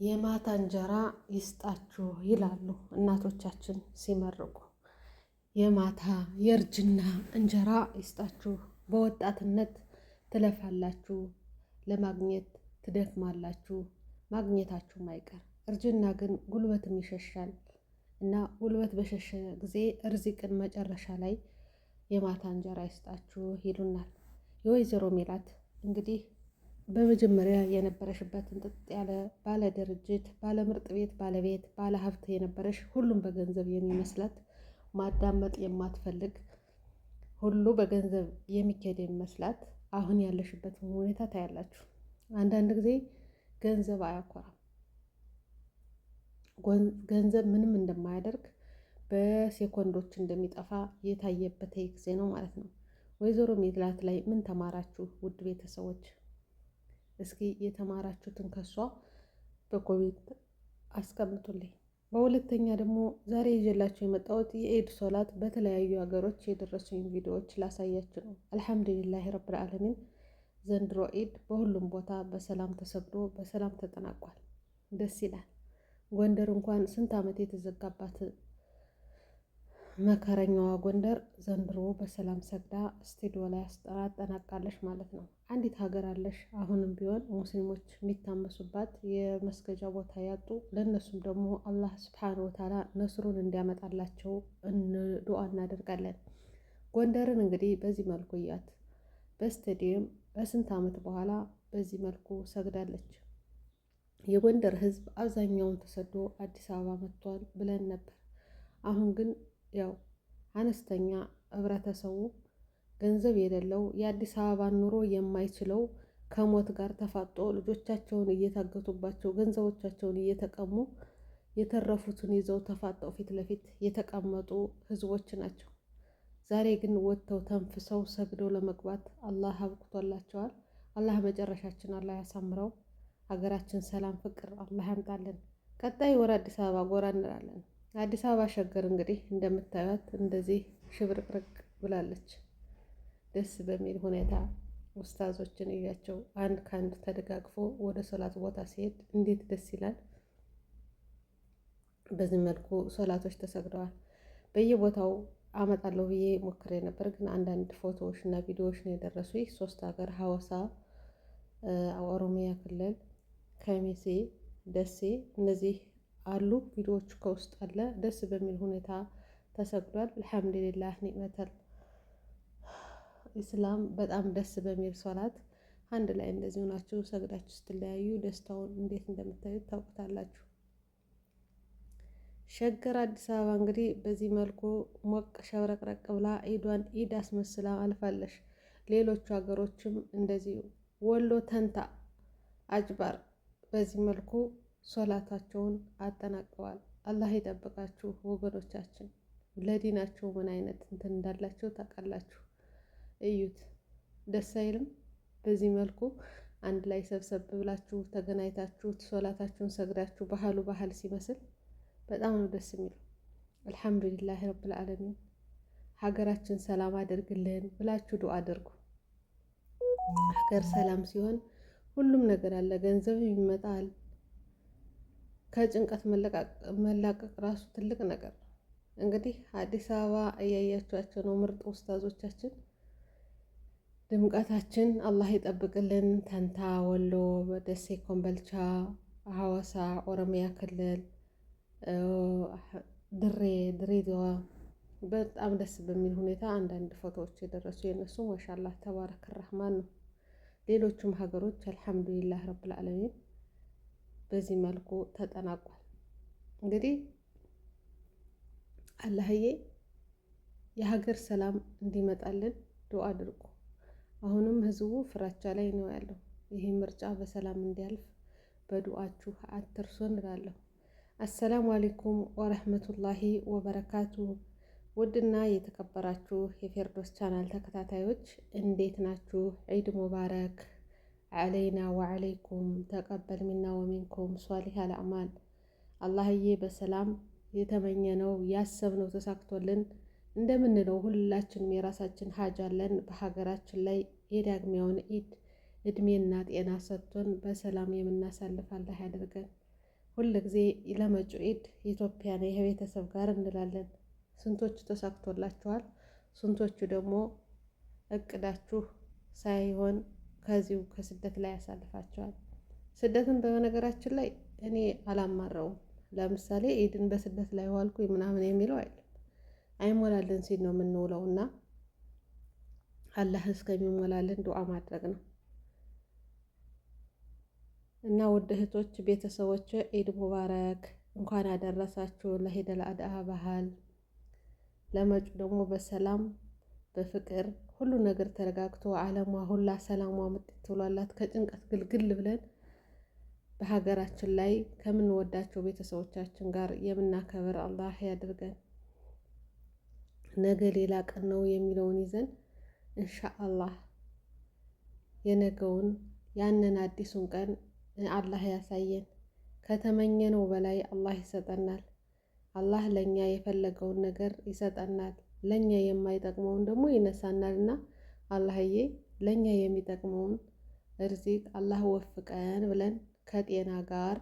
የማታ እንጀራ ይስጣችሁ ይላሉ እናቶቻችን ሲመርቁ። የማታ የእርጅና እንጀራ ይስጣችሁ። በወጣትነት ትለፋላችሁ፣ ለማግኘት ትደክማላችሁ፣ ማግኘታችሁም አይቀር። እርጅና ግን ጉልበትም ይሸሻል እና ጉልበት በሸሸ ጊዜ እርዚቅን መጨረሻ ላይ የማታ እንጀራ ይስጣችሁ ይሉናል። የወይዘሮ ሜላት እንግዲህ በመጀመሪያ የነበረሽበት እንጥጥ ያለ ባለ ድርጅት ባለ ምርጥ ቤት ባለቤት ባለ ሀብት የነበረሽ ሁሉም በገንዘብ የሚመስላት ማዳመጥ የማትፈልግ ሁሉ በገንዘብ የሚካሄድ የሚመስላት አሁን ያለሽበትን ሁኔታ ታያላችሁ። አንዳንድ ጊዜ ገንዘብ አያኮራም። ገንዘብ ምንም እንደማያደርግ በሴኮንዶች እንደሚጠፋ የታየበት ጊዜ ነው ማለት ነው። ወይዘሮ ሜላት ላይ ምን ተማራችሁ ውድ ቤተሰቦች? እስኪ የተማራችሁትን ከሷ በኮሜንት አስቀምጡልኝ። በሁለተኛ ደግሞ ዛሬ ይዤላችሁ የመጣሁት የኢድ ሶላት በተለያዩ ሀገሮች የደረሱኝ ቪዲዮዎች ላሳያችሁ ነው። አልሐምዱሊላህ ረብል ዓለሚን ዘንድሮ ኢድ በሁሉም ቦታ በሰላም ተሰግዶ በሰላም ተጠናቋል። ደስ ይላል። ጎንደር እንኳን ስንት ዓመት የተዘጋባት መከረኛዋ ጎንደር ዘንድሮ በሰላም ሰግዳ ስቱዲዮ ላይ አጠናቃለሽ ማለት ነው። አንዲት ሀገር አለሽ አሁንም ቢሆን ሙስሊሞች የሚታመሱባት የመስገጃ ቦታ ያጡ፣ ለእነሱም ደግሞ አላህ ስብሓን ወተዓላ ነስሩን እንዲያመጣላቸው ዱዓ እናደርጋለን። ጎንደርን እንግዲህ በዚህ መልኩ እያት፣ በስቴዲየም በስንት ዓመት በኋላ በዚህ መልኩ ሰግዳለች። የጎንደር ህዝብ አብዛኛውን ተሰዶ አዲስ አበባ መጥቷል ብለን ነበር። አሁን ግን ያው አነስተኛ ህብረተሰቡ ገንዘብ የሌለው የአዲስ አበባን ኑሮ የማይችለው ከሞት ጋር ተፋጦ ልጆቻቸውን እየታገቱባቸው ገንዘቦቻቸውን እየተቀሙ የተረፉትን ይዘው ተፋጠው ፊት ለፊት የተቀመጡ ህዝቦች ናቸው። ዛሬ ግን ወጥተው ተንፍሰው ሰግደው ለመግባት አላህ አብቅቶላቸዋል። አላህ መጨረሻችን አላህ ያሳምረው። ሀገራችን ሰላም ፍቅር አላህ ያምጣልን። ቀጣይ ወደ አዲስ አበባ ጎራ እንላለን። አዲስ አበባ ሸገር እንግዲህ እንደምታዩት እንደዚህ ሽብርቅርቅ ብላለች። ደስ በሚል ሁኔታ ኡስታዞችን እያቸው አንድ ከአንድ ተደጋግፎ ወደ ሶላት ቦታ ሲሄድ እንዴት ደስ ይላል። በዚህ መልኩ ሶላቶች ተሰግደዋል። በየቦታው አመጣለሁ ብዬ ሞክሬ ነበር፣ ግን አንዳንድ ፎቶዎች እና ቪዲዮዎች ነው የደረሱ። ሶስት ሀገር ሀዋሳ፣ ኦሮሚያ ክልል፣ ከሚሴ፣ ደሴ እነዚህ አሉ። ቪዲዮዎቹ ከውስጥ አለ። ደስ በሚል ሁኔታ ተሰግዷል። አልሐምዱሊላህ ኒዕመተል ኢስላም በጣም ደስ በሚል ሶላት አንድ ላይ እንደዚህ ሆናችሁ ሰግዳችሁ ስትለያዩ ደስታውን እንዴት እንደምታዩት ታውቁታላችሁ። ሸገር አዲስ አበባ እንግዲህ በዚህ መልኩ ሞቅ ሸብረቅረቅ ብላ ኢዷን ኢድ አስመስላ አልፋለሽ። ሌሎቹ ሀገሮችም እንደዚሁ ወሎ፣ ተንታ፣ አጅባር በዚህ መልኩ ሶላታቸውን አጠናቀዋል። አላህ ይጠብቃችሁ ወገኖቻችን። ለዲናቸው ምን አይነት እንትን እንዳላቸው ታውቃላችሁ። እዩት፣ ደስ አይልም? በዚህ መልኩ አንድ ላይ ሰብሰብ ብላችሁ ተገናኝታችሁ ሶላታችሁን ሰግዳችሁ ባህሉ ባህል ሲመስል በጣም ነው ደስ የሚለው። አልሐምዱሊላህ ረብል ዓለሚን ሀገራችን ሰላም አድርግልን ብላችሁ ዱዓ አድርጉ። ሀገር ሰላም ሲሆን ሁሉም ነገር አለ፣ ገንዘብ ይመጣል። ከጭንቀት መላቀቅ ራሱ ትልቅ ነገር ነው። እንግዲህ አዲስ አበባ እያያችኋቸው ነው ምርጥ ኡስታዞቻችን። ድምቀታችን አላህ ይጠብቅልን። ተንታ፣ ወሎ፣ ደሴ፣ ኮምበልቻ፣ ሀዋሳ፣ ኦሮሚያ ክልል፣ ድሬዳዋ በጣም ደስ በሚል ሁኔታ አንዳንድ ፎቶዎች የደረሱ የነሱ ማሻአላህ ተባረክ ረህማን ነው። ሌሎቹም ሀገሮች አልሐምዱሊላህ ረብል ዓለሚን በዚህ መልኩ ተጠናቋል። እንግዲህ አላህዬ የሀገር ሰላም እንዲመጣልን ዱዓ አድርጉ። አሁንም ህዝቡ ፍራቻ ላይ ነው ያለው። ይህ ምርጫ በሰላም እንዲያልፍ በዱዓችሁ አትርሱ እንላለሁ። አሰላሙ አለይኩም ወረህመቱላሂ ወበረካቱ። ውድና የተከበራችሁ የፌርዶስ ቻናል ተከታታዮች እንዴት ናችሁ? ዒድ ሙባረክ አለይና ወአለይኩም ተቀበል ሚና ወሚንኩም ሷሊህ አልአዕማል። አላህዬ በሰላም የተመኘነው ያሰብነው ተሳክቶልን እንደምንለው ሁላችንም የራሳችን ሀጅ አለን። በሀገራችን ላይ የዳግሚያውን ኢድ እድሜና ጤና ሰጥቶን በሰላም የምናሳልፍ አላህ ያደርገን። ሁል ጊዜ ለመጪው ኢድ ኢትዮጵያ ነው የቤተሰብ ጋር እንላለን። ስንቶቹ ተሳክቶላችኋል? ስንቶቹ ደግሞ እቅዳችሁ ሳይሆን ከዚሁ ከስደት ላይ ያሳልፋቸዋል። ስደትን በነገራችን ላይ እኔ አላማረውም። ለምሳሌ ኢድን በስደት ላይ ዋልኩ ምናምን የሚለው አይደለም። አይሞላልን ሲል ነው የምንውለው እና አላህ እስከሚሞላልን ዱዓ ማድረግ ነው። እና ውድ እህቶች ቤተሰቦች ኢድ ሙባረክ፣ እንኳን አደረሳችሁ ለኢደል አድሃ ባህል። ለመጪው ደግሞ በሰላም በፍቅር ሁሉ ነገር ተረጋግቶ ዓለሟ ሁላ ሰላሟ ምጥት ብሏላት ከጭንቀት ግልግል ብለን በሀገራችን ላይ ከምንወዳቸው ቤተሰቦቻችን ጋር የምናከብር አላህ ያድርገን። ነገ ሌላ ቀን ነው የሚለውን ይዘን ኢንሻአላህ የነገውን ያንን አዲሱን ቀን አላህ ያሳየን። ከተመኘነው በላይ አላህ ይሰጠናል። አላህ ለኛ የፈለገውን ነገር ይሰጠናል። ለኛ የማይጠቅመውን ደግሞ ይነሳናልና አላህዬ ለኛ የሚጠቅመውን ርዚቅ አላህ ወፍቀን ብለን ከጤና ጋር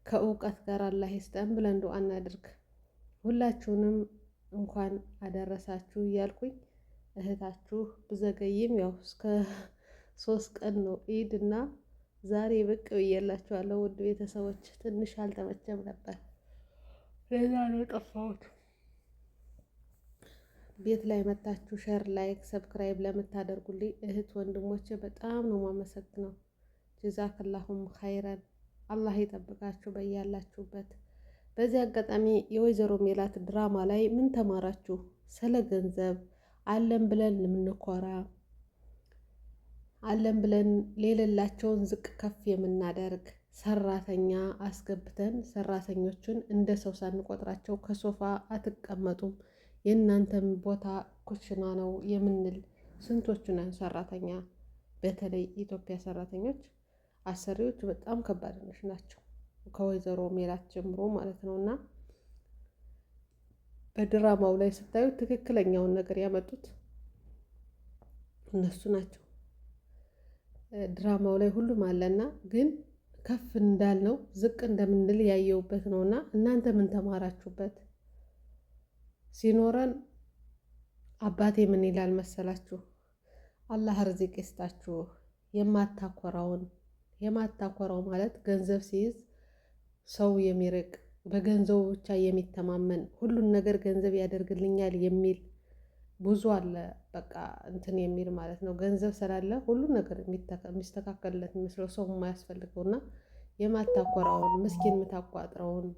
ከእውቀት ጋር አላህ ይስጠን ብለን ዱዓ እናድርግ። ሁላችሁንም እንኳን አደረሳችሁ እያልኩኝ እህታችሁ ብዘገይም ያው እስከ 3 ቀን ነው ኢድ እና ዛሬ ብቅ ብዬላችኋለሁ። ውድ ቤተሰቦች ትንሽ አልተመቸም ነበር፣ ለዛ ነው የጠፋሁት። ቤት ላይ መታችሁ ሸር፣ ላይክ፣ ሰብስክራይብ ለምታደርጉልኝ እህት ወንድሞቼ በጣም ነው የማመሰግነው። ጀዛከላሁም ኸይረን። አላህ ይጠብቃችሁ በያላችሁበት። በዚህ አጋጣሚ የወይዘሮ ሜላት ድራማ ላይ ምን ተማራችሁ? ስለ ገንዘብ አለን ብለን የምንኮራ አለን ብለን የሌላቸውን ዝቅ ከፍ የምናደርግ ሰራተኛ አስገብተን ሰራተኞቹን እንደ ሰው ሳንቆጥራቸው ከሶፋ አትቀመጡም የእናንተም ቦታ ኩሽና ነው የምንል ስንቶቹ ነን? ሰራተኛ በተለይ ኢትዮጵያ ሰራተኞች አሰሪዎች በጣም ከባድነሽ ናቸው። ከወይዘሮ ሜላት ጀምሮ ማለት ነው። እና በድራማው ላይ ስታዩ ትክክለኛውን ነገር ያመጡት እነሱ ናቸው። ድራማው ላይ ሁሉም አለና ግን ከፍ እንዳልነው ዝቅ እንደምንል ያየውበት ነውና እናንተ ምን ተማራችሁበት? ሲኖረን አባቴ ምን ይላል መሰላችሁ? አላህ ርዚቅ ይስጣችሁ። የማታኮራው ማለት ገንዘብ ሲይዝ ሰው የሚርቅ በገንዘቡ ብቻ የሚተማመን ሁሉን ነገር ገንዘብ ያደርግልኛል የሚል ብዙ አለ። በቃ እንትን የሚል ማለት ነው። ገንዘብ ስላለ ሁሉን ነገር የሚስተካከልለት የሚመስለው ሰው የማያስፈልገውና የማታኮራውን ምስኪን የምታቋጥረውን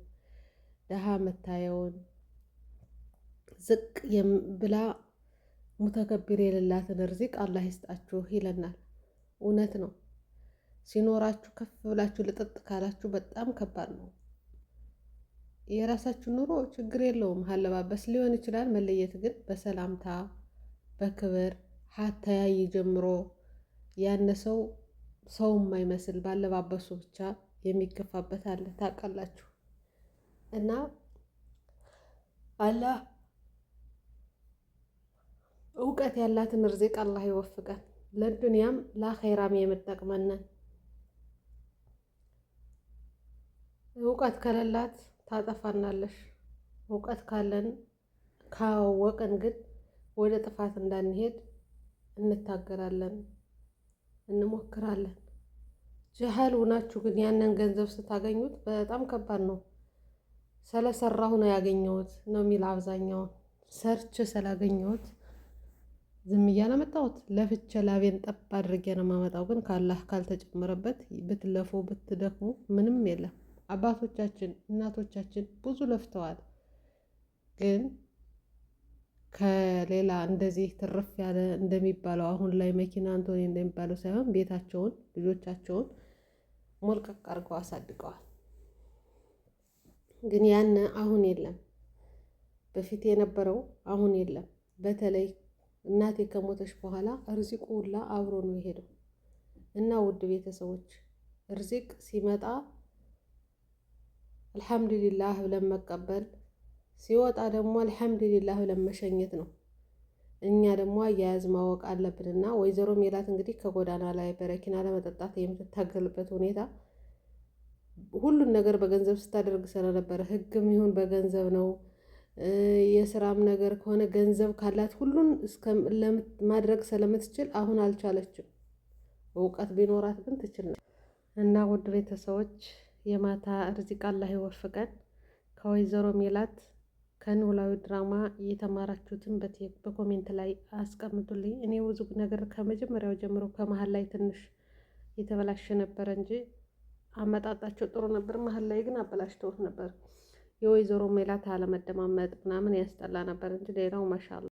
ደሃ መታየውን ዝቅ ብላ ሙተከቢር የሌላትን ርዚቅ አላህ ይስጣችሁ ይለናል። እውነት ነው። ሲኖራችሁ ከፍ ብላችሁ ልጥጥ ካላችሁ በጣም ከባድ ነው። የራሳችሁ ኑሮ ችግር የለውም፣ አለባበስ ሊሆን ይችላል መለየት፣ ግን በሰላምታ በክብር ሀተያይ ጀምሮ ያነ ሰው የማይመስል ባለባበሱ ብቻ የሚገፋበት አለ ታውቃላችሁ። እና አላህ እውቀት ያላትን ርዚቅ አላህ ይወፍቀን፣ ለዱንያም ለአኼራም የምጠቅመንን። እውቀት ከሌላት ታጠፋናለሽ። እውቀት ካለን ካወቅን ግን ወደ ጥፋት እንዳንሄድ እንታገላለን፣ እንሞክራለን። ጀሃል ሆናችሁ ግን ያንን ገንዘብ ስታገኙት በጣም ከባድ ነው። ስለሰራሁ ነው ያገኘሁት ነው የሚል አብዛኛውን። ሰርች ስላገኘሁት ዝም እያለ መጣሁት፣ ለፍቼ ላቤን ጠብ አድርጌ ነው የማመጣው። ግን ካላህ ካልተጨመረበት ብትለፉ ብትደክሙ ምንም የለም። አባቶቻችን እናቶቻችን ብዙ ለፍተዋል። ግን ከሌላ እንደዚህ ትርፍ ያለ እንደሚባለው አሁን ላይ መኪና አንቶኒ እንደሚባለው ሳይሆን ቤታቸውን ልጆቻቸውን ሞልቀቅ አድርገው አሳድገዋል። ግን ያን አሁን የለም። በፊት የነበረው አሁን የለም። በተለይ እናቴ ከሞተች በኋላ ርዚቁ ሁላ አብሮ ነው የሄደው። እና ውድ ቤተሰቦች ርዚቅ ሲመጣ አልሐምዱሊላህ ብለን መቀበል፣ ሲወጣ ደግሞ አልሐምዱሊላህ ብለን መሸኘት ነው። እኛ ደግሞ አያያዝ ማወቅ አለብንና ወይዘሮ ሜላት እንግዲህ ከጎዳና ላይ በረኪና ለመጠጣት የምትታገልበት ሁኔታ ሁሉን ነገር በገንዘብ ስታደርግ ስለነበረ ህግም ይሁን በገንዘብ ነው። የስራም ነገር ከሆነ ገንዘብ ካላት ሁሉን ማድረግ ስለምትችል አሁን አልቻለችም። እውቀት ቢኖራት ግን ትችል ነው። እና ውድ ቤተሰቦች የማታ ርዚቅ አላህ ይወፍቀን። ከወይዘሮ ሜላት ከኖላዊ ድራማ የተማራችሁትን በኮሜንት ላይ አስቀምጡልኝ። እኔ ብዙ ነገር ከመጀመሪያው ጀምሮ ከመሀል ላይ ትንሽ የተበላሸ ነበረ እንጂ አመጣጣቸው ጥሩ ነበር። መሀል ላይ ግን አበላሽተውት ነበር። የወይዘሮ ሜላት አለመደማመጥ ምናምን ያስጠላ ነበር እንጂ ሌላው ማሻአላ